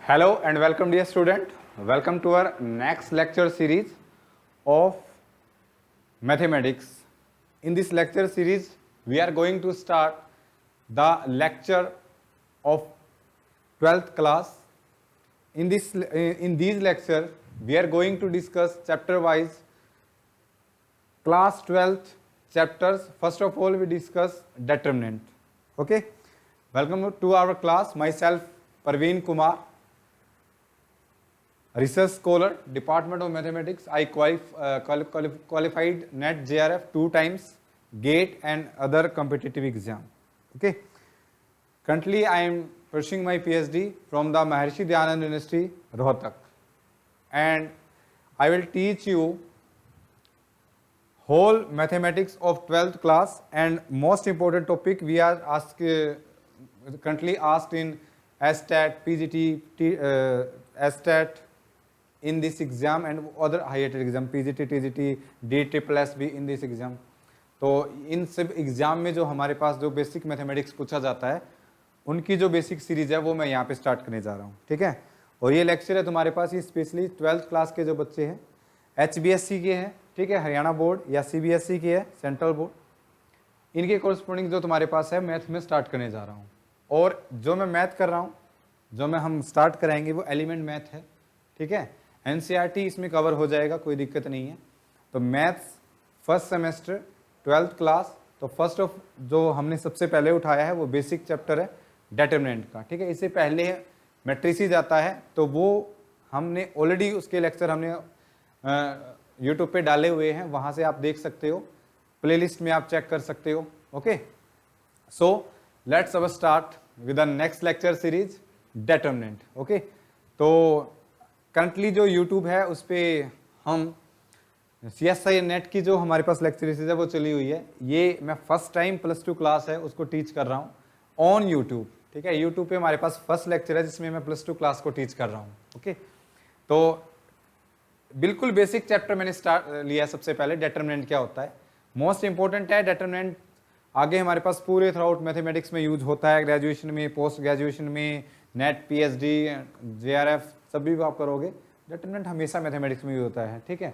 Hello and welcome dear student. Welcome to our next lecture series of mathematics. In this lecture series we are going to start the lecture of 12th class. In these lecture we are going to discuss chapter wise class 12th chapters. First of all we discuss determinant. Okay, welcome to our class. Myself Parveen Kumar, research scholar, Department of Mathematics. I qualified NET JRF 2 times, GATE and other competitive exam. Okay. Currently I am pursuing my PhD from the Maharishi Dayanand University, Rohtak, and I will teach you whole mathematics of 12th class, and most important topic we are currently asked in STAT, PGT, STAT in this exam and other higher exam, PGT, TGT, DSSB in this exam. तो इन सब exam में जो हमारे पास जो basic mathematics पूछा जाता है उनकी जो बेसिक सीरीज है वो मैं यहाँ पे स्टार्ट करने जा रहा हूँ, ठीक है। और ये लेक्चर है तुम्हारे पास, ये स्पेशली 12th क्लास के जो बच्चे हैं, HBSC के हैं, ठीक है, हरियाणा बोर्ड या CBSE के है, सेंट्रल बोर्ड, इनके कोरस्पोंडिंग जो तुम्हारे पास है मैथ में स्टार्ट करने जा रहा हूँ। और जो मैं मैथ कर रहा हूँ, जो हम स्टार्ट कराएंगे वो एलिमेंट मैथ है, ठीक है। NCERT इसमें कवर हो जाएगा, कोई दिक्कत नहीं है। तो maths first semester 12th class, तो फर्स्ट ऑफ जो हमने सबसे पहले उठाया है वो बेसिक चैप्टर है डिटरमिनेंट का, ठीक है। इससे पहले मैट्रिसेस आता है तो वो हमने ऑलरेडी उसके लेक्चर हमने यूट्यूब पे डाले हुए हैं, वहाँ से आप देख सकते हो, प्लेलिस्ट में आप चेक कर सकते हो। ओके, सो लेट्स अब start with the next lecture series determinant. Okay, तो करंटली जो यूट्यूब है उस पर हम CSI नेट की जो हमारे पास लेक्चर सीरीज है वो चली हुई है। ये मैं फर्स्ट टाइम +2 क्लास है उसको टीच कर रहा हूँ ऑन यूट्यूब, ठीक है। यूट्यूब पे हमारे पास फर्स्ट लेक्चर है जिसमें मैं +2 क्लास को टीच कर रहा हूँ। ओके, तो बिल्कुल बेसिक चैप्टर मैंने स्टार्ट लिया सबसे पहले, डिटरमिनेंट क्या होता है, मोस्ट इंपॉर्टेंट है डिटरमिनेंट। आगे हमारे पास पूरे थ्रू आउट मैथमेटिक्स में यूज होता है, ग्रेजुएशन में, पोस्ट ग्रेजुएशन में, नेट, PhD, JRF सभी आप करोगे, डिटरमिनेंट हमेशा मैथमेटिक्स में यूज होता है, ठीक है।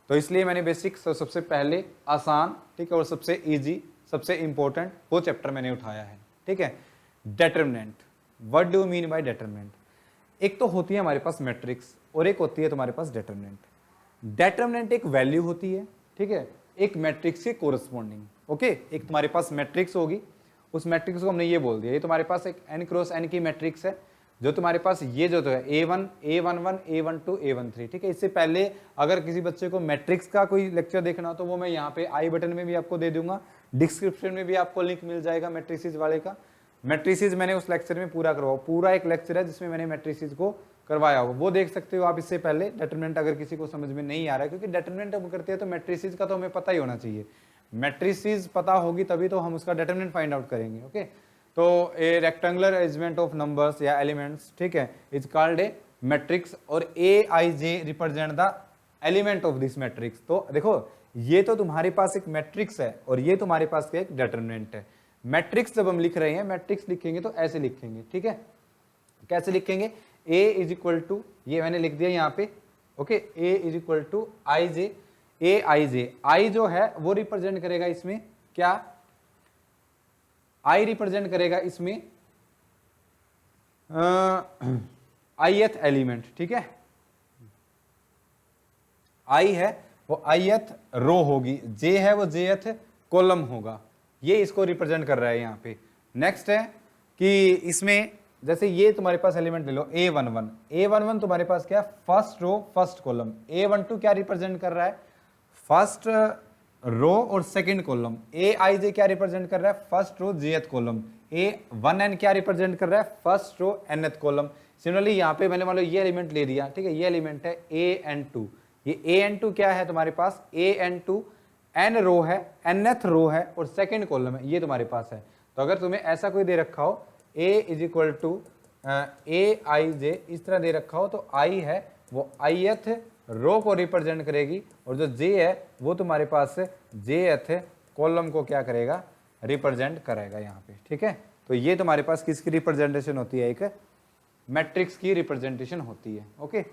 तो इसलिए मैंने बेसिक सबसे पहले आसान, ठीक है, और सबसे इजी, सबसे इंपॉर्टेंट वो चैप्टर मैंने उठाया है, ठीक है। Determinant, what do you mean by determinant? एक तो होती है हमारे पास मैट्रिक्स और एक होती है तुम्हारे पास डिटरमिनेंट। डिटरमिनेंट एक वैल्यू होती है, ठीक है, एक मैट्रिक्स के कोरस्पॉन्डिंग। ओके, एक तुम्हारे पास मैट्रिक्स होगी, उस मैट्रिक्स को हमने ये बोल दिया, ये तुम्हारे पास एक n क्रॉस n की मैट्रिक्स है, जो तुम्हारे पास ये जो तो है A1, A11, A12, A13, ठीक है। इससे पहले अगर किसी बच्चे को मैट्रिक्स का कोई लेक्चर देखना हो तो वो मैं यहाँ पे आई बटन में भी आपको दे दूंगा, डिस्क्रिप्शन में भी आपको लिंक मिल जाएगा मैट्रिसेस वाले का। मैट्रिसेस मैंने उस लेक्चर में पूरा करवाया, पूरा एक लेक्चर है जिसमें मैंने मैट्रिसेस को करवाया हो, वो देख सकते हो आप। इससे पहले डिटरमिनेंट अगर किसी को समझ में नहीं आ रहा है, क्योंकि डिटरमिनेंट हम करते हैं तो मैट्रिसेस का तो हमें पता ही होना चाहिए, मैट्रिसेस पता होगी तभी तो हम उसका डिटरमिनेंट फाइंड आउट करेंगे। ओके, तो ए रेक्टेंगुलर अरेंजमेंट ऑफ नंबर्स या एलिमेंट्स, ठीक है, इज कॉल्ड ए मैट्रिक्स, और Aij represent the element of this matrix. तो देखो ये तो तुम्हारे पास एक मैट्रिक्स है और ये तुम्हारे पास एक डिटरमिनेंट है। मैट्रिक्स जब हम लिख रहे हैं, मैट्रिक्स लिखेंगे तो ऐसे लिखेंगे, ठीक है। कैसे लिखेंगे? A इज इक्वल टू, ये मैंने लिख दिया यहाँ पे, okay, A is equal to Ij, Aij, I जो है वो रिप्रेजेंट करेगा इसमें क्या, I रिप्रेजेंट करेगा इसमें ith एलिमेंट, ठीक है। I है वो ith रो होगी, J है वो jth कॉलम होगा, ये इसको रिप्रेजेंट कर रहा है यहाँ पे। नेक्स्ट है कि इसमें जैसे ये तुम्हारे पास एलिमेंट ले लो A11, A11 तुम्हारे पास क्या, first row first column. A12 क्या रिप्रेजेंट कर रहा है, फर्स्ट रो और सेकंड कॉलम। Aij क्या रिप्रेजेंट कर रहा है, फर्स्ट रो jth कॉलम। A1n क्या रिप्रेजेंट कर रहा है, first row nth column. Similarly यहाँ पे मैंने मान लो ये एलिमेंट ले दिया, ठीक है, ये एलिमेंट है An2, ये An2 क्या है तुम्हारे पास, An2 n रो है, nth रो है और सेकंड कॉलम है, ये तुम्हारे पास है। तो अगर तुम्हें ऐसा कोई दे रखा हो A is equal to Aij, इस तरह दे रखा हो, तो I है वो ith रो को रिप्रेजेंट करेगी और जो J है वो तुम्हारे पास jth कॉलम को क्या करेगा, रिप्रेजेंट करेगा यहाँ पे, ठीक है। तो ये तुम्हारे पास किसकी रिप्रेजेंटेशन होती है, एक मैट्रिक्स की रिप्रेजेंटेशन होती है। ओके,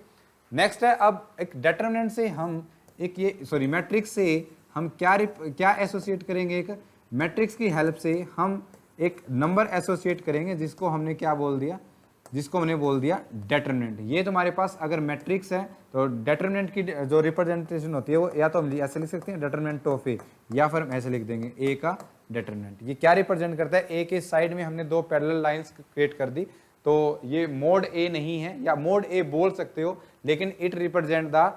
नेक्स्ट है, अब एक डिटरमिनेंट से हम एक ये सॉरी मैट्रिक्स से हम क्या एसोसिएट करेंगे, एक मैट्रिक्स की हेल्प से हम एक नंबर एसोसिएट करेंगे जिसको हमने क्या बोल दिया, जिसको हमने बोल दिया डिटरमिनेंट। ये तुम्हारे पास अगर मैट्रिक्स है तो डिटरमिनेंट की जो रिप्रेजेंटेशन होती है वो या तो हम ऐसे लिख सकते हैं डिटरमिनेंट ऑफ ए, या फिर हम ऐसे लिख देंगे ए का डिटरमिनेंट। ये क्या रिप्रेजेंट करता है, ए के साइड में हमने दो पैरेलल लाइंस क्रिएट कर दी, तो ये मोड ए नहीं है, या मोड ए बोल सकते हो, लेकिन it represent the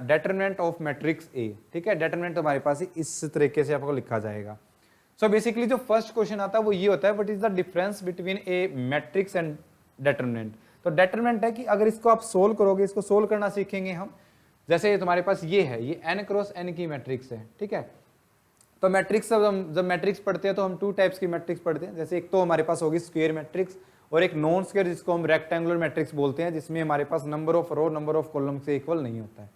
determinant of matrix A. ठीक है, डिटरमिनेंट तुम्हारे पास इस तरीके से आपको लिखा जाएगा। सो बेसिकली जो फर्स्ट क्वेश्चन आता है वो ये होता है, what is the difference between A matrix and determinant. तो डिटरमिनेंट है कि अगर इसको आप सोल्व करोगे, इसको सोल्व करना सीखेंगे हम, जैसे तुम्हारे पास ये है, ये n क्रॉस n की मैट्रिक्स है। ठीक है, तो मैट्रिक्स जब मैट्रिक्स पढ़ते हैं तो हम टू टाइप्स की मैट्रिक्स पढ़ते हैं, जैसे एक तो हमारे पास होगी स्क्वायर मैट्रिक्स और एक नॉन स्क्वायर जिसको हम रेक्टेंगुलर मैट्रिक्स बोलते हैं, जिसमें हमारे पास number of row number of column से इक्वल नहीं होता है।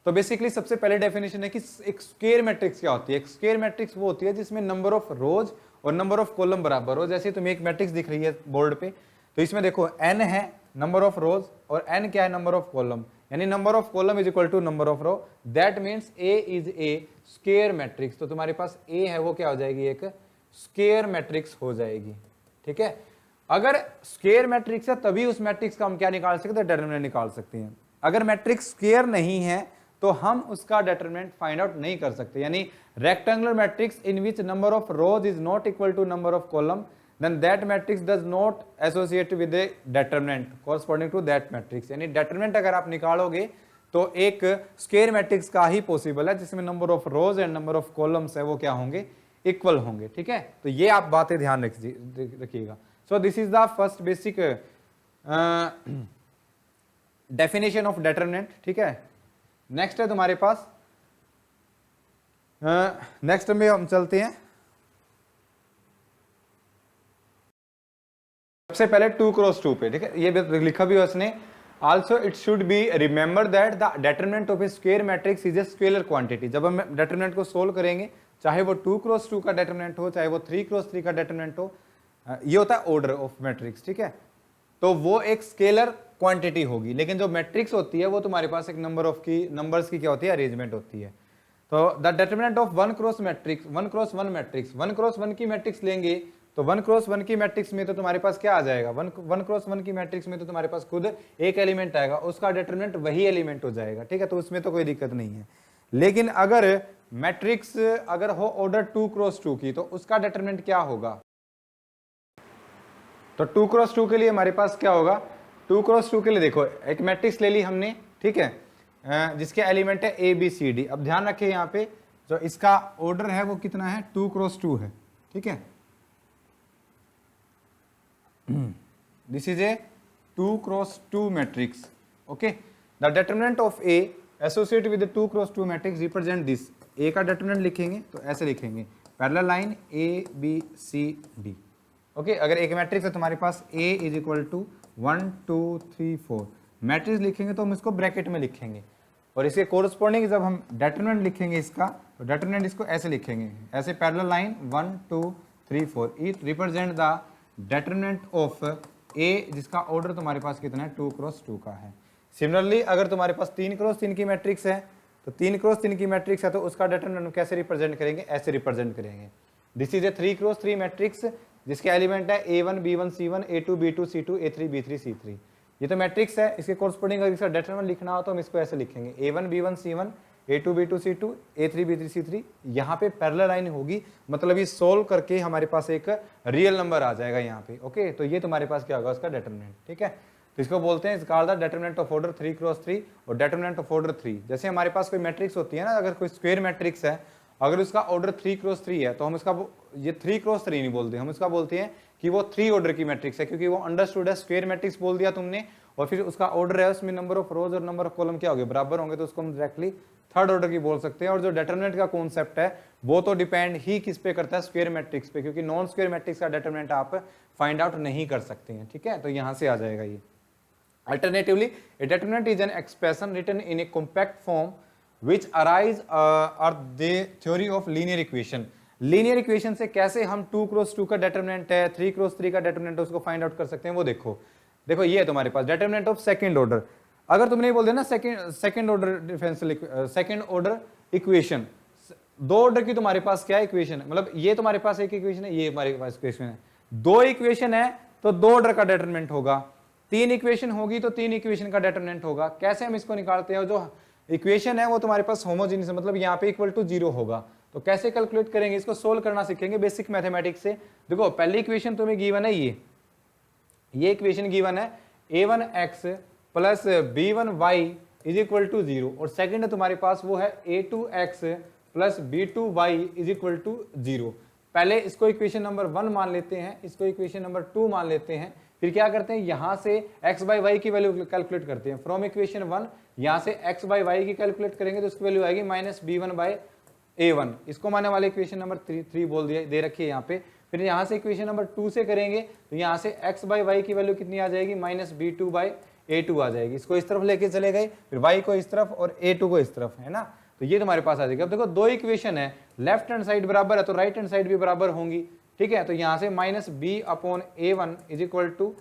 तो बेसिकली सबसे पहले डेफिनेशन है कि एक स्क्वायर मैट्रिक्स क्या होती है। एक स्क्वायर मैट्रिक्स वो होती है जिसमें नंबर ऑफ रोज और नंबर ऑफ कॉलम बराबर हो। जैसे तुम्हें एक मैट्रिक्स दिख रही है बोर्ड पे, तो इसमें देखो n है नंबर ऑफ रोज और n क्या है, नंबर ऑफ कॉलम, यानी number of column is equal to number of row, that means A is a square matrix. तो तुम्हारे पास A है वो क्या हो जाएगी, एक स्क्वायर मैट्रिक्स हो जाएगी। ठीक है, अगर स्क्वायर मैट्रिक्स है तभी उस मैट्रिक्स का हम क्या निकाल सकते हैं, डिटरमिनेंट निकाल सकते हैं। अगर मैट्रिक्स स्क्वायर नहीं है तो हम उसका डिटरमिनेंट फाइंड आउट नहीं कर सकते। यानी rectangular matrix in which number of rows is not equal to number of column, then that matrix does not associate with a determinant corresponding to that matrix। यानी determinant अगर आप निकालोगे तो एक स्क्वायर मैट्रिक्स का ही पॉसिबल है जिसमें number of rose and number of columns है वो क्या होंगे, इक्वल होंगे। ठीक है, तो ये आप बातें ध्यान रखिएगा। So this is the first basic definition of determinant. ठीक है, नेक्स्ट है तुम्हारे पास, नेक्स्ट में हम चलते हैं। सबसे पहले 2 क्रॉस 2 पे, ठीक है, ये लिखा भी है उसने, also it should be remember that the determinant of A square matrix is a scalar quantity. जब हम डिटरमिनेंट को सोल्व करेंगे, चाहे वो 2 क्रॉस 2 का डिटरमिनेंट हो, चाहे वो 3 क्रॉस 3 का डिटरमिनेंट हो, ये होता है ऑर्डर ऑफ मैट्रिक्स। ठीक है, तो वो एक स्केलर क्वांटिटी होगी, लेकिन जो मैट्रिक्स होती है वो तुम्हारे पास एक नंबर्स की क्या होती है, अरेंजमेंट होती है। तो the determinant of 1 cross matrix, 1 cross 1 matrix, 1 cross 1 की मैट्रिक्स लेंगे तो 1 क्रॉस 1 की मैट्रिक्स में तो तुम्हारे पास क्या आ जाएगा, 1 क्रॉस 1 की मैट्रिक्स में तो तुम्हारे पास खुद एक एलिमेंट आएगा, उसका डिटरमिनेंट वही एलिमेंट हो जाएगा। ठीक है, तो उसमें तो कोई दिक्कत नहीं है। लेकिन अगर मैट्रिक्स अगर हो ऑर्डर 2 क्रॉस 2 की, तो उसका डिटरमिनेंट क्या होगा, तो 2 क्रॉस 2 के लिए हमारे पास क्या होगा, 2 क्रॉस 2 के लिए देखो एक मैट्रिक्स ले ली हमने, ठीक है, जिसके एलिमेंट है ए बी सी डी। अब ध्यान रखें यहाँ पे जो इसका ऑर्डर है वो कितना है, 2 क्रॉस 2 है। ठीक है, this is a 2 cross 2 matrix। okay, the determinant of A associated with the 2 cross 2 matrix represent this। A का determinant लिखेंगे तो ऐसे लिखेंगे, parallel line A B C D। Okay, अगर एक मैट्रिक्स है तुम्हारे पास A is equal to 1 2 3 4, matrix लिखेंगे तो हम इसको ब्रैकेट में लिखेंगे, और इसके कोरस्पॉन्डिंग जब हम डिटरमिनेंट लिखेंगे इसका, तो डिटरमिनेंट इसको ऐसे लिखेंगे, ऐसे parallel line 1 2 3 4, it represent the determinant of A जिसका ऑर्डर तुम्हारे पास कितना है, 2 क्रॉस 2 का है। सिमिलरली अगर तुम्हारे पास 3 क्रॉस 3 की मैट्रिक्स है, तो 3 क्रॉस 3 की मैट्रिक्स है तो उसका डिटरमिनेंट कैसे रिप्रेजेंट करेंगे, ऐसे रिप्रेजेंट करेंगे। This is a 3 cross 3 matrix जिसके एलिमेंट है A1 B1 C1 A2 B2 C2 A3 B3 C3। ये तो मैट्रिक्स है, इसके कोरस्पॉन्डिंग अगर इसका डिटरमिनेंट लिखना हो तो हम इसको ऐसे लिखेंगे, A1 B1 C1 A2 B2 C2 A3 B3 C3। यहाँ पे पैरेलल लाइन होगी, मतलब ये सोल्व करके हमारे पास एक रियल नंबर आ जाएगा यहाँ पे। ओके, तो ये तुम्हारे पास क्या होगा, उसका डिटरमिनेंट। ठीक है, तो इसको बोलते हैं called the determinant of order 3 cross 3 और डिटरमिनेंट ऑफ ऑर्डर 3। जैसे हमारे पास कोई मैट्रिक्स होती है ना, अगर कोई स्क्वायर मैट्रिक्स है, अगर उसका ऑर्डर 3 क्रॉस 3 है तो हम इसका ये 3 क्रॉस 3 नहीं बोलते, हम इसका बोलते हैं कि वो 3 ऑर्डर की मैट्रिक्स है, क्योंकि वो अंडरस्टूड है, स्क्वायर मैट्रिक्स बोल दिया तुमने, और फिर उसका ऑर्डर है, उसमें नंबर ऑफ रोज और नंबर ऑफ कॉलम क्या होंगे, बराबर होंगे, तो उसको हम डायरेक्टली थर्ड ऑर्डर की बोल सकते हैं। और जो डिटरमिनेंट का कॉन्सेप्ट है वो तो डिपेंड ही किस पे करता है, स्क्वायर मैट्रिक्स पे, क्योंकि नॉन स्क्वायर मैट्रिक्स का डिटरमिनेंट आप फाइंड आउट नहीं कर सकते हैं। ठीक है, तो यहां से आ जाएगा ये। Alternatively a determinant is an expression written in a compact form which arise are the theory of linear equation. Linear equation से कैसे हम 2 क्रॉस 2 का डिटरमिनेंट है, 3 क्रॉस 3 का डिटरमिनेंट है, उसको फाइंड आउट कर सकते हैं। वो देखो, देखो ये है तुम्हारे पास डिटरमिनेंट ऑफ सेकंड ऑर्डर। अगर तुमने बोल दिया ना second order differential second order equation, दो ऑर्डर की तुम्हारे पास क्या इक्वेशन है, मतलब ये तुम्हारे पास एक इक्वेशन है, ये हमारे पास इक्वेशन है, दो इक्वेशन है तो दो ऑर्डर का डिटरमिनेंट होगा, तीन इक्वेशन होगी तो तीन इक्वेशन का डिटरमिनेंट होगा। कैसे हम इसको निकालते हैं, जो इक्वेशन है वो तुम्हारे पास होमोजीनियस मतलब यहाँ पे इक्वल टू 0 होगा, तो कैसे कैलकुलेट करेंगे, इसको सोल्व करना सीखेंगे बेसिक मैथमेटिक्स से। देखो पहली इक्वेशन तुम्हें गिवन है, ये इक्वेशन गिवन है a1x plus b1y is equal to 0, और सेकंड है तुम्हारे पास वो है a2x plus b2y is equal to 0। पहले इसको इक्वेशन नंबर 1 मान लेते हैं, इसको इक्वेशन नंबर 2 मान लेते हैं, फिर क्या करते हैं यहां से x बाई वाई की वैल्यू कैलकुलेट करते हैं। फ्रॉम इक्वेशन 1 यहां से x बाई वाई की कैलकुलेट करेंगे तो उसकी वैल्यू आएगी माइनस b1 बाई a1, इसको मानने वाले इक्वेशन नंबर 3 बोल दिया दे रखी है यहाँ पे। फिर यहाँ से इक्वेशन नंबर 2 से करेंगे तो यहाँ से x बाई वाई की वैल्यू कितनी आ जाएगी, माइनस b2 बाई a2 आ जाएगी। इसको इस तरफ लेके चले गए, फिर y को इस तरफ और a2 को इस तरफ, है ना, तो ये तुम्हारे पास आ जाएगा। अब देखो दो इक्वेशन है, लेफ्ट हैंड साइड बराबर है तो राइट हैंड साइड भी बराबर होंगी, ठीक है। तो यहाँ से minus b upon a1 is equal to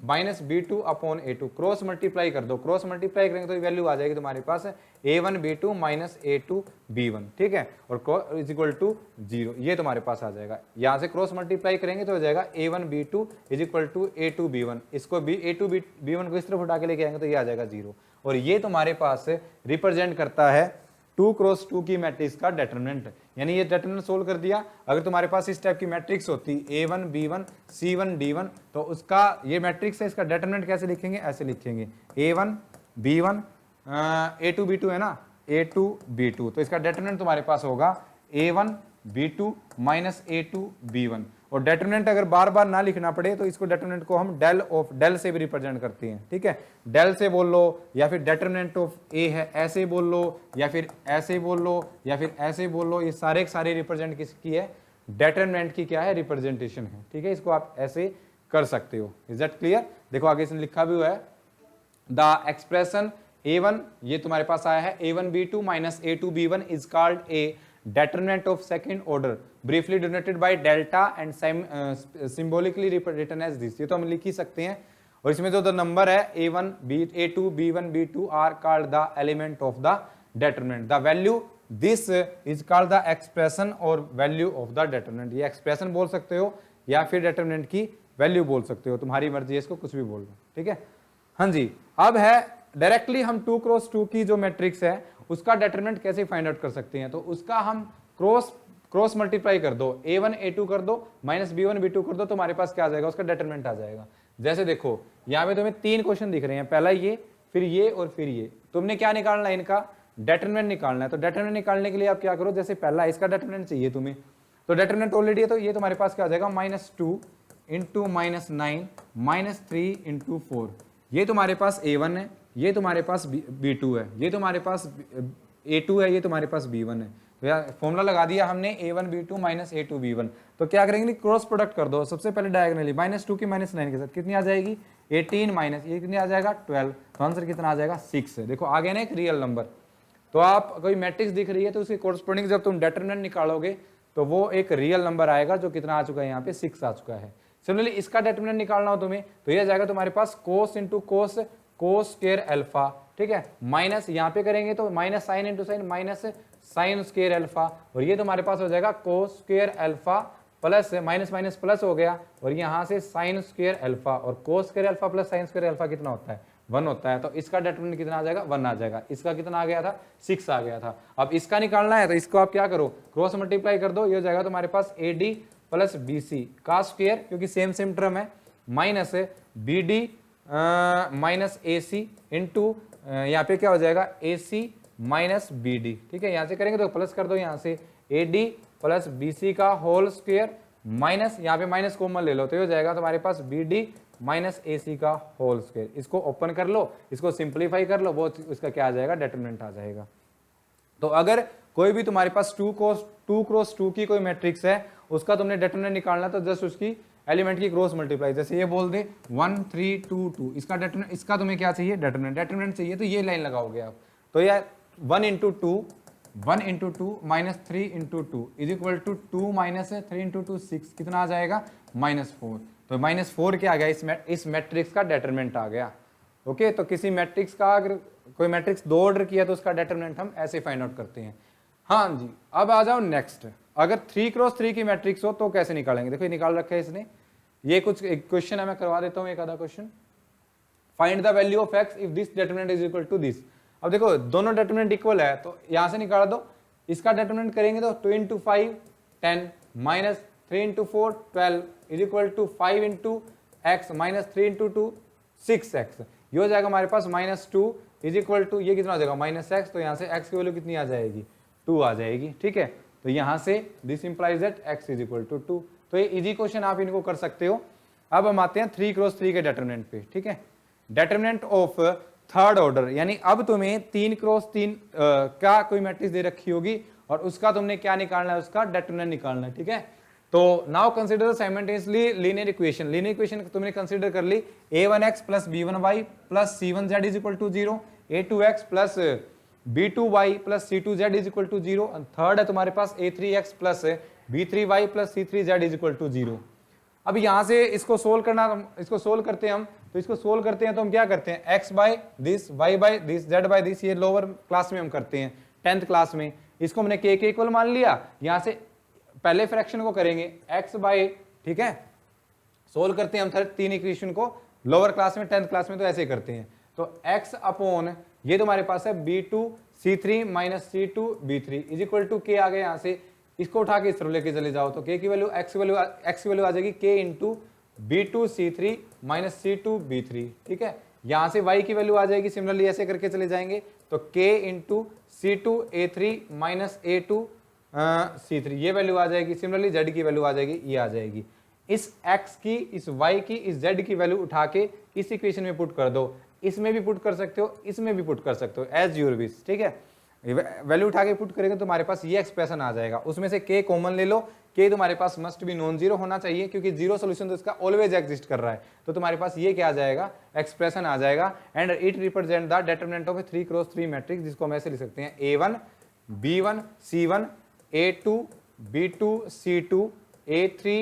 minus b2 upon a2, cross multiply कर दो, क्रॉस मल्टीप्लाई करेंगे तो वैल्यू आ जाएगी तुम्हारे पास a1 b2 minus a2 b1, ठीक है, और इज इक्वल टू 0, ये तुम्हारे पास आ जाएगा। यहाँ से क्रॉस मल्टीप्लाई करेंगे तो हो जाएगा a1 b2 is equal to a2 b1, इसको a2 b1 को इस तरफ उठा के लेके आएंगे तो ये आ जाएगा 0, और ये तुम्हारे पास रिप्रेजेंट करता है 2 क्रॉस 2 की मैट्रिक्स का डिटरमिनेंट, यानी ये डिटरमिनेंट सोल्व कर दिया। अगर तुम्हारे पास इस टाइप की मैट्रिक्स होती a1 b1 c1 d1 तो उसका ये मैट्रिक्स है, इसका डिटरमिनेंट कैसे लिखेंगे, ऐसे लिखेंगे a1 b1 a2 b2 है ना, a2 b2, तो इसका डिटरमिनेंट तुम्हारे पास होगा a1 b2 minus a2 b1। और डिटरमिनेंट अगर बार बार ना लिखना पड़े तो इसको डिटरमिनेंट को हम डेल से भी रिप्रेजेंट करते हैं, ठीक है, डेल से बोल लो, या फिर डिटरमिनेंट ऑफ ए है ऐसे बोल लो, या फिर ऐसे बोल लो, या फिर ऐसे बोल लो, ये सारे रिप्रेजेंट किसकी है, डिटरमिनेंट की क्या है, रिप्रेजेंटेशन है, ठीक है, इसको आप ऐसे कर सकते हो। Is that clear? देखो आगे इसने लिखा भी हुआ है द एक्सप्रेशन a1, ये तुम्हारे पास आया है a1 b2 minus a2 b1 is called a determinant of second order briefly denoted by delta and symbolically written as this, ये तो हम लिख ही सकते हैं। और इसमें जो नंबर है a1 a2 b1 b2 are called the element of the determinant, the value this is called the expression or value of the determinant, ये expression बोल सकते हो या फिर determinant की वैल्यू बोल सकते हो, तुम्हारी मर्जी है, इसको कुछ भी बोल दो, ठीक है। हाँ जी, अब है डायरेक्टली हम 2 क्रॉस 2 की जो मैट्रिक्स है उसका डिटरमिनेंट कैसे फाइंड आउट कर सकते हैं, तो उसका हम क्रॉस मल्टीप्लाई कर दो, a1 a2 कर दो माइनस b1 b2 कर दो, तो हमारे पास क्या आ जाएगा, उसका डिटरमिनेंट आ जाएगा। जैसे देखो यहाँ पे तुम्हें 3 क्वेश्चन दिख रहे हैं, पहला ये, फिर ये और फिर ये, तुमने क्या निकालना है, इनका डिटरमिनेंट निकालना है। तो डिटरमिनेंट निकालने के लिए आप क्या करो, जैसे पहला इसका डिटरमिनेंट चाहिए तुम्हें, तो डिटरमिनेंट ऑलरेडी है, तो ये तुम्हारे पास क्या आ जाएगा, -2 इंटू -9 -3 इंटू 4, ये तुम्हारे पास a1 है, ये तुम्हारे पास b2 है, ये तुम्हारे पास a2 है, ये तुम्हारे पास b1 है। तो यार फॉर्मूला लगा दिया हमने a1 b2 minus a2 b1, तो क्या करेंगे, क्रॉस प्रोडक्ट कर दो। सबसे पहले डायगोनली -2 की -9 के साथ कितनी आ जाएगी, 18 माइनस ये कितनी आ जाएगा 12, तो आंसर कितना आ जाएगा 6 है। देखो आ गया ना एक रियल नंबर। तो आप कोई मैट्रिक्स दिख रही है तो उसके कोरस्पोंडिंग जब तुम डिटरमिनेंट निकालोगे तो वो एक रियल नंबर आएगा जो कितना आ चुका है, यहाँ पे 6 आ चुका है। सिमिलरली इसका डिटरमिनेंट निकालना हो तुम्हें तो ये आ जाएगा तुम्हारे पास कोस इंटू कोस स्क्वायर अल्फा, ठीक है, माइनस यहाँ पे करेंगे तो minus sine into sine minus sine square alpha, और ये तुम्हारे पास हो जाएगा cos square alpha plus minus minus plus हो गया, और यहाँ से साइन स्क्वायर अल्फा, और cos square alpha plus sine square alpha कितना होता है, 1 होता है। तो इसका डिटरमिनेंट कितना आ जाएगा, 1 आ जाएगा। इसका कितना आ गया था, 6 आ गया था। अब इसका निकालना है तो इसको आप क्या करो, क्रॉस मल्टीप्लाई कर दो, ये हो जाएगा तुम्हारे पास AD प्लस BC का स्क्वायर, क्योंकि सेम टर्म है, minus BD minus AC into यहाँ पे क्या हो जाएगा AC माइनस BD, ठीक है, यहाँ से करेंगे तो प्लस कर दो, यहाँ से AD प्लस BC का होल स्क्वायर माइनस यहाँ पे माइनस कॉमन ले लो, तो ये हो जाएगा तुम्हारे पास BD माइनस AC का होल स्क्वायर। इसको ओपन कर लो, इसको सिंप्लीफाई कर लो, वो इसका क्या आ जाएगा, डिटरमिनेंट आ जाएगा। तो अगर कोई भी तुम्हारे पास 2 क्रॉस 2 की कोई मैट्रिक्स है, उसका तुमने डिटरमिनेंट निकालना, तो जस्ट उसकी एलिमेंट की क्रॉस मल्टीप्लाई, जैसे ये बोल दे 1 3 2 2, इसका डिटरमिनेंट, इसका तुम्हें क्या चाहिए, डिटरमिनेंट चाहिए, तो ये लाइन लगाओगे आप। तो यार 1 into 2 minus 3 into 2 is equal to 2 minus 3 into 2 6, कितना आ जाएगा, -4। तो -4 क्या आ गया, इस मैट्रिक्स का डेटरमिनेंट आ गया। ओके, तो किसी मैट्रिक्स का अगर कोई मैट्रिक्स 2 ऑर्डर किया तो उसका डेटरमिनेंट हम ऐसे फाइंड आउट करते हैं। हाँ जी, अब आ जाओ नेक्स्ट, अगर 3x3 की मैट्रिक्स हो तो कैसे निकालेंगे। देखो ये निकाल रखा है इसने, ये कुछ एक क्वेश्चन है, मैं करवा देता हूँ एक आधा question. Find the value of x if this determinant is equal to this. अब देखो दोनों डेटरमिनेंट इक्वल है तो यहां से निकाल दो, इसका डेटरमिनेंट करेंगे तो 2 × 5 10 minus 3 × 4 12 is equal to 5 × x minus 3 × 2 6x। ये हो जाएगा हमारे पास -2 इज इक्वल टू, ये कितना हो जाएगा -x, तो यहाँ से x की वैल्यू कितनी आ जाएगी 2 आ जाएगी। ठीक है, तो यहाँ से this implies that x is equal to 2। तो ये इजी क्वेश्चन आप इनको कर सकते हो। अब हम आते हैं 3x3 के डेटरमिनेंट पे। ठीक है, डेटरमिनेंट ऑफ थर्ड ऑर्डर, यानी अब तुम्हें 3x3 का कोई मैट्रिक्स दे रखी होगी और उसका तुमने क्या निकालना है, उसका डेटरमिनेंट निकालना है। ठीक है, तो now consider simultaneously linear equation. Linear equation तुमने कंसीडर कर ली, a1x plus b1y plus c1z is equal to 0, a2x plus b2y plus c2z is equal to 0, third है तुम्हारे पास a3x plus b3y plus c3z is equal to 0। अब यहां से इसको सोल्व करना, इसको सोल्व करते हैं हम, तो इसको सोल्व करते हैं तो हम क्या करते हैं, x by this, y by this, z by this, ये लोअर क्लास में हम करते हैं 10th क्लास में। इसको हमने k के इक्वल मान लिया, यहां से पहले फ्रैक्शन को करेंगे x बाय, ठीक है, सोल्व करते हैं हम तीन इक्वेशन को लोअर क्लास में 10th क्लास में, तो ऐसे करते हैं। तो x अपॉन ये तुम्हारे पास है b2 c3 minus c2 b3 is equal to k आ गया, यहां से इसको उठा के इस तरफ लेके चले जाओ तो k की वैल्यू x की वैल्यू आ जाएगी k into b2 c3 minus c2 b3। ठीक है, यहां से y की वैल्यू आ जाएगी, सिमिलरली ऐसे करके चले जाएंगे तो k into c2 a3 minus a2 c3 ये वैल्यू आ जाएगी। सिमिलरली z की वैल्यू आ जाएगी, ये आ जाएगी। इस x की, इस y की, इस z की वैल्यू उठा के इस इक्वेशन में पुट कर दो, इसमें भी पुट कर सकते हो, इसमें भी पुट कर सकते हो, एज यूर विश। ठीक है, वैल्यू उठा के पुट करेंगे तो तुम्हारे पास ये एक्सप्रेशन आ जाएगा। उसमें से k कॉमन ले लो, k तुम्हारे पास मस्ट बी नॉन जीरो होना चाहिए क्योंकि जीरो सोल्यूशन तो इसका ऑलवेज एग्जिस्ट कर रहा है, तो तुम्हारे पास ये क्या आ जाएगा, एक्सप्रेशन आ जाएगा। And it represent the determinant of A 3x3 matrix, जिसको हम ऐसे लिख सकते हैं a1 b1 c1 a2 b2 c2 a3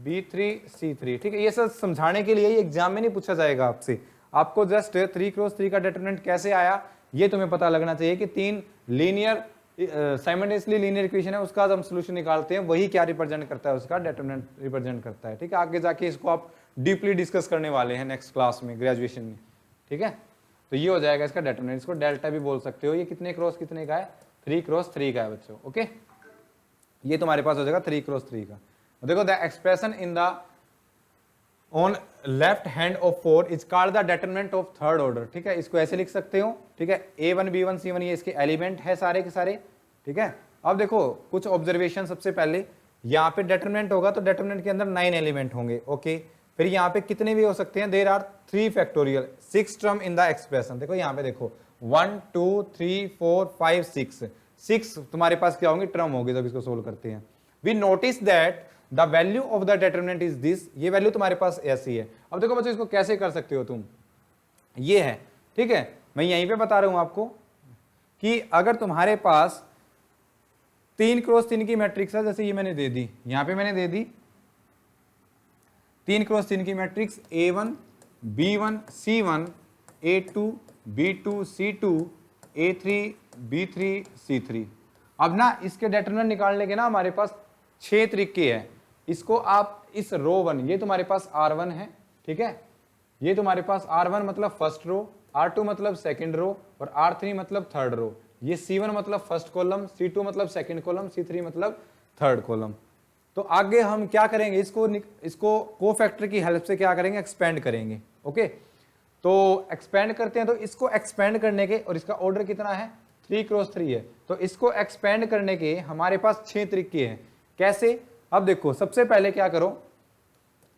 b3 c3। ठीक है, ये सब समझाने के लिए ये एग्जाम में नहीं पूछा जाएगा आपसे, आपको जस्ट 3x3 का डेटरमिनेंट कैसे आया ये तुम्हें पता लगना चाहिए कि तीन लीनियर साइमल्टेनियसली लीनियर इक्वेशन है, उसका हम सॉल्यूशन निकालते हैं, वही क्या रिप्रेजेंट करता है, उसका डेटरमिनेंट रिप्रेजेंट करता है। ठीक है, आगे जाके इसको आप डीपली डिस्कस करने वाले हैं नेक्स्ट क्लास में, ग्रेजुएशन में। ठीक है, तो ये हो जाएगा इसका डेटरमिनेंट, इसको डेल्टा भी बोल सकते हो। ये कितने क्रॉस कितने का है, 3x3 का है बच्चों। ओके, ये तुम्हारे पास हो जाएगा 3x3 का। देखो the expression in the on left hand of 4 is called the determinant of third order. ठीक है, इसको ऐसे लिख सकते हो। ठीक है, a1 b1 c1 ये इसके एलिमेंट है सारे के सारे। ठीक है, अब देखो कुछ ऑब्जर्वेशन, सबसे पहले यहाँ पे डेटरमिनेंट होगा तो डेटरमिनेंट के अंदर 9 एलिमेंट होंगे। ओके, फिर यहाँ पे कितने भी हो सकते हैं, there are 3 factorial 6 term in the expression. देखो यहाँ पे देखो 1 2 3 4 5 6 तुम्हारे पास क्या होंगे, टर्म होगी जब इसको सोल्व करते हैं। We notice that the value of the determinant is this, ये वैल्यू तुम्हारे पास ऐसी है। अब देखो बच्चों इसको कैसे कर सकते हो तुम, ये है। ठीक है, मैं यहीं पे बता रहा हूं आपको कि अगर तुम्हारे पास 3x3 की मैट्रिक्स है, जैसे ये मैंने दे दी, यहां पे मैंने दे दी 3x3 की matrix a1 b1 c1 a2 b2 c2 a3 b3 c3। अब ना इसके डेटरमिनेंट निकालने के ना हमारे पास 6 तरीके हैं। इसको आप इस रो 1, ये तुम्हारे पास R1 है। ठीक है, ये तुम्हारे पास R1 मतलब फर्स्ट रो, R2 मतलब सेकंड रो और R3 मतलब थर्ड रो। ये C1 मतलब फर्स्ट कॉलम, C2 मतलब सेकंड कॉलम, C3 मतलब थर्ड कॉलम। तो आगे हम क्या करेंगे, इसको कोफैक्टर की हेल्प से क्या करेंगे, एक्सपेंड करेंगे। ओके, तो एक्सपेंड करते हैं, तो इसको एक्सपेंड करने के, और इसका ऑर्डर कितना है 3x3 है, तो इसको एक्सपेंड करने के हमारे पास 6 तरीके हैं। कैसे, अब देखो सबसे पहले क्या करो,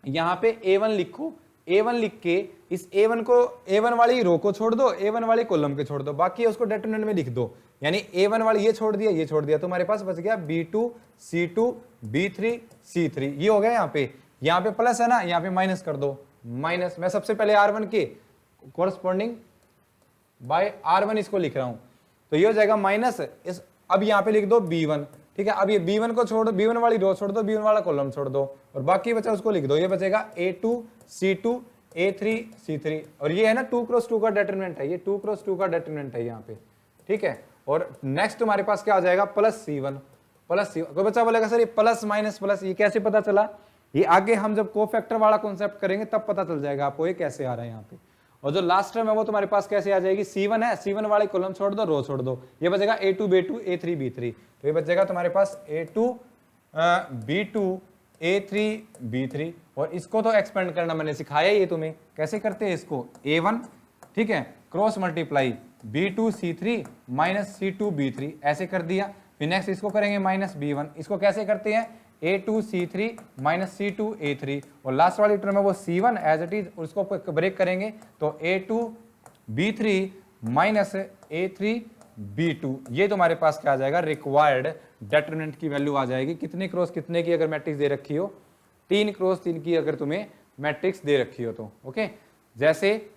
यहां पे a1 लिखो, a1 लिख के इस a1 को, a1 वाली रो को छोड़ दो, a1 वाली कॉलम के छोड़ दो, बाकी उसको डेटरमिनेंट में लिख दो। यानी a1 वाली ये छोड़ दिया, ये छोड़ दिया, तुम्हारे पास बच गया b2 c2 b3 c3। ये हो गया, यहाँ पे प्लस है ना, यहाँ पे माइनस कर दो, माइनस। मैं सबसे पहले R1 के कोरस्पॉन्डिंग बाय R1 इसको लिख रहा हूं, तो ये हो जाएगा माइनस इस, अब यहाँ पे लिख दो b1। ठीक है, अब ये b1 को छोड़ दो, b1 वाली रो छोड़ दो, b1 वाला कॉलम छोड़ दो, और बाकी बचा उसको लिख दो, ये बचेगा A2 C2 A3 C3, और ये है ना 2 क्रॉस 2 का डिटरमिनेंट है, ये 2 क्रॉस 2 का डिटरमिनेंट है यहाँ पे, ठीक है। और नेक्स्ट हमारे पास क्या आ जाएगा, प्लस C1 प्लस C1। कोई बच्चा बोलेगा सर ये प्लस माइनस प्लस ये कैसे पता चला, ये आगे हम जब कोफैक्टर वाला कॉन्सेप्ट करेंगे तब पता चल जाएगा आपको ये कैसे आ रहा है यहाँ पे। और जो लास्ट टर्म है वो तुम्हारे पास कैसे आ जाएगी, C1 है, C1 वाले कॉलम छोड़ दो, रो छोड़ दो, ये बचेगा A2 B2 A3 B3, तो ये बचेगा तुम्हारे पास A2 B2 A3 B3। और इसको तो एक्सपेंड करना मैंने सिखाया ही है तुम्हें, कैसे करते हैं इसको, A1 ठीक है cross multiply B2 C3 minus C2 B3 ऐसे कर दिया। फिर नेक्स्ट इसको करेंगे माइनस B1, इसको कैसे करते हैं A2 C3 minus C2 A3, और लास्ट वाली टर्म है वो C1 एज इट इज, उसको ब्रेक करेंगे तो A2 B3 minus A3 B2, ये तुम्हारे पास क्या आ जाएगा, रिक्वायर्ड डिटरमिनेंट की वैल्यू आ जाएगी। कितने क्रॉस कितने की अगर मैट्रिक्स दे रखी हो, 3 क्रॉस 3 की अगर तुम्हें मैट्रिक्स दे रखी हो तो ओके। जैसे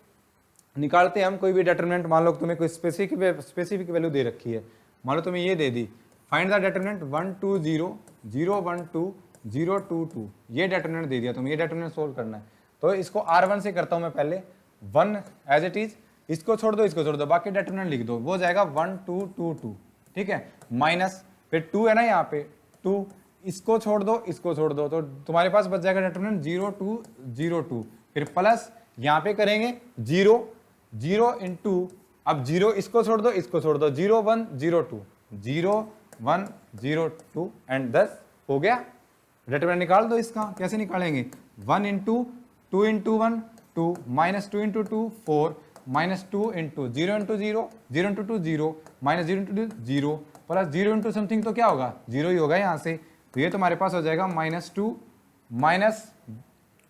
निकालते हैं हम कोई भी डिटरमिनेंट, मान लो तुम्हें कोई स्पेसिफिक वैल्यू दे रखी है, मान लो तुम्हें ये दे दी, फाइंड द डिटरमिनेंट 1 2 0 0 1 2 0 2 2, ये डिटरमिनेंट दे दिया तुम्हें, ये डिटरमिनेंट सोल्व करना है। तो इसको R1 से करता हूं मैं पहले, 1 एज इट इज, इसको छोड़ दो इसको छोड़ दो, बाकी डिटरमिनेंट लिख दो, वो जाएगा 1 2 2 2, ठीक है, माइनस फिर 2 है ना यहाँ पे 2, इसको छोड़ दो इसको छोड़ दो, तो तुम्हारे पास बच जाएगा डिटरमिनेंट 0 2 0 2, फिर प्लस यहाँ पे करेंगे 0 0 इंटू, अब 0 इसको छोड़ दो इसको छोड़ दो, 0 1 0 2 0 1 0 2 एंड 10 हो गया। डिटरमिनेंट निकाल दो इसका, कैसे निकालेंगे, 1 into 2 into 1 2 minus 2 into 2 4 minus 2 into 0 into 0 0 into 2 0 minus 0 into 0 plus 0 into something, तो क्या होगा 0 ही होगा यहाँ से, तो ये तुम्हारे पास हो जाएगा माइनस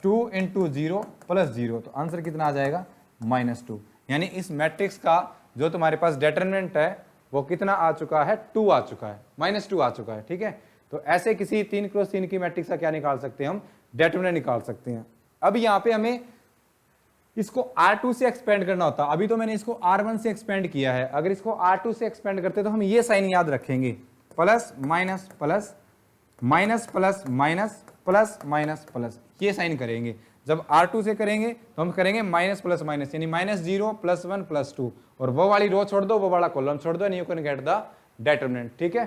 2 इंटू 0 प्लस 0, तो आंसर कितना आ जाएगा -2। यानी इस मैट्रिक्स का जो तुम्हारे पास डिटरमिनेंट है वो कितना आ चुका है, 2 आ चुका है, -2 आ चुका है, ठीक है। तो ऐसे किसी 3 क्रॉस 3 की मैट्रिक्स का क्या निकाल सकते हैं हम, डिटरमिनेंट निकाल सकते हैं। अब यहाँ पे हमें इसको R2 से एक्सपेंड करना होता, अभी तो मैंने इसको R1 से एक्सपेंड किया है, अगर इसको R2 से एक्सपेंड करते तो हम ये साइन याद रखेंगे, plus minus plus minus plus minus plus minus plus, ये साइन करेंगे। जब R2 से करेंगे तो हम करेंगे माइनस प्लस माइनस, यानी -0 +1 +2, और वो वाली रो छोड़ दो वो वाला कॉलम छोड़ दो, and you can get the determinant, ठीक है।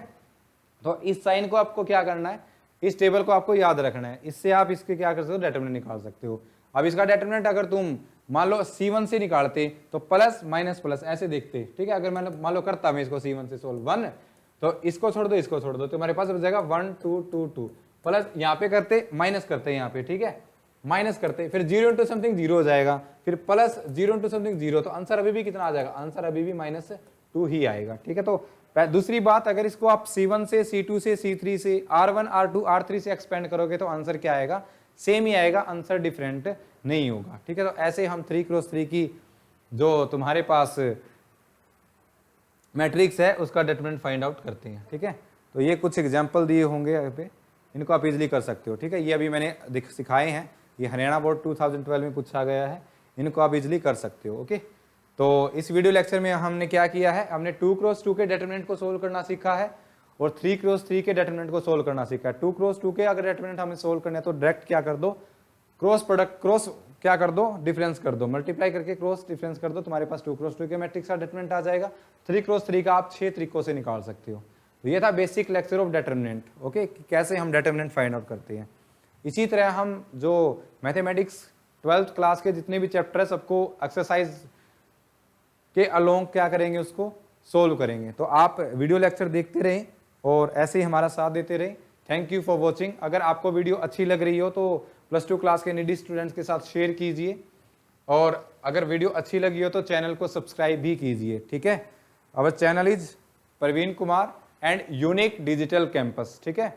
तो इस साइन को आपको क्या करना है, इस टेबल को आपको याद रखना है, इससे आप इसके क्या कर सकते हो, डिटरमिनेंट निकाल सकते हो। अब इसका डिटरमिनेंट अगर तुम मान लो C1 से निकालते तो प्लस माइनस प्लस ऐसे देखते, ठीक है। अगर मैंने मान लो करता मैं इसको C1 से सोल्व 1, तो इसको छोड़ दो इसको छोड़ दो, तो हमारे पास बच जाएगा 1 2 2 2, प्लस यहाँ पे करते माइनस करते यहाँ पे, ठीक है, माइनस करते फिर 0 इंटू समथिंग 0 हो जाएगा, फिर प्लस 0 इंटू समथिंग 0, तो आंसर अभी भी कितना आ जाएगा, आंसर अभी भी -2 ही आएगा, ठीक है। तो दूसरी बात, अगर इसको आप C1 से C2 से C3 से R1 R2 R3 से एक्सपेंड करोगे तो आंसर क्या आएगा, सेम ही आएगा, आंसर डिफरेंट नहीं होगा, ठीक है। तो ऐसे हम 3 क्रॉस 3 की जो तुम्हारे पास मैट्रिक्स है उसका डिटरमिनेंट फाइंड आउट करते हैं, ठीक है। तो ये कुछ एग्जांपल दिए होंगे यहाँ पे, इनको आप इजीली कर सकते हो, ठीक है। ये अभी मैंने सिखाए हैं, ये हरियाणा बोर्ड 2012 में पूछा गया है, इनको आप इजीली कर सकते हो, ओके। तो इस वीडियो लेक्चर में हमने क्या किया है, हमने 2 क्रॉस 2 के डिटरमिनेंट को सोल्व करना सीखा है और 3 क्रॉस 3 के डिटरमिनेंट को सोल्व करना सीखा है। 2 क्रॉस 2 के अगर डिटरमिनेंट हमें सोल्व करना है तो डायरेक्ट क्या कर दो, क्रॉस प्रोडक्ट, क्रॉस क्या कर दो, डिफरेंस कर दो, मल्टीप्लाई करके क्रॉस डिफरेंस कर दो, तुम्हारे पास 2 क्रॉस 2 के मैट्रिक्स का डिटरमिनेंट आ जाएगा। 3 क्रॉस 3 का आप 6 तरीकों से निकाल सकते हो। तो ये था basic lecture of determinant, okay, कैसे हम डिटरमिनेंट फाइंड आउट करते हैं। इसी तरह हम जो मैथमेटिक्स 12th क्लास के जितने भी चैप्टर है सबको एक्सरसाइज के अलोंग क्या करेंगे, उसको सोल्व करेंगे। तो आप वीडियो लेक्चर देखते रहें और ऐसे ही हमारा साथ देते रहें। Thank you for watching. अगर आपको वीडियो अच्छी लग रही हो तो +2 क्लास के नीडी स्टूडेंट्स के साथ शेयर कीजिए, और अगर वीडियो अच्छी लगी हो तो चैनल को सब्सक्राइब भी कीजिए, ठीक है। Our channel is Praveen Kumar and unique digital campus, ठीक है।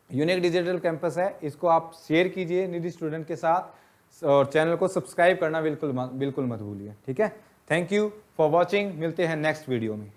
यूनिक डिजिटल कैंपस है, इसको आप शेयर कीजिए नीडी स्टूडेंट के साथ, और चैनल को सब्सक्राइब करना बिल्कुल मत भूलिए, ठीक है। थैंक यू फॉर वॉचिंग, मिलते हैं नेक्स्ट वीडियो में।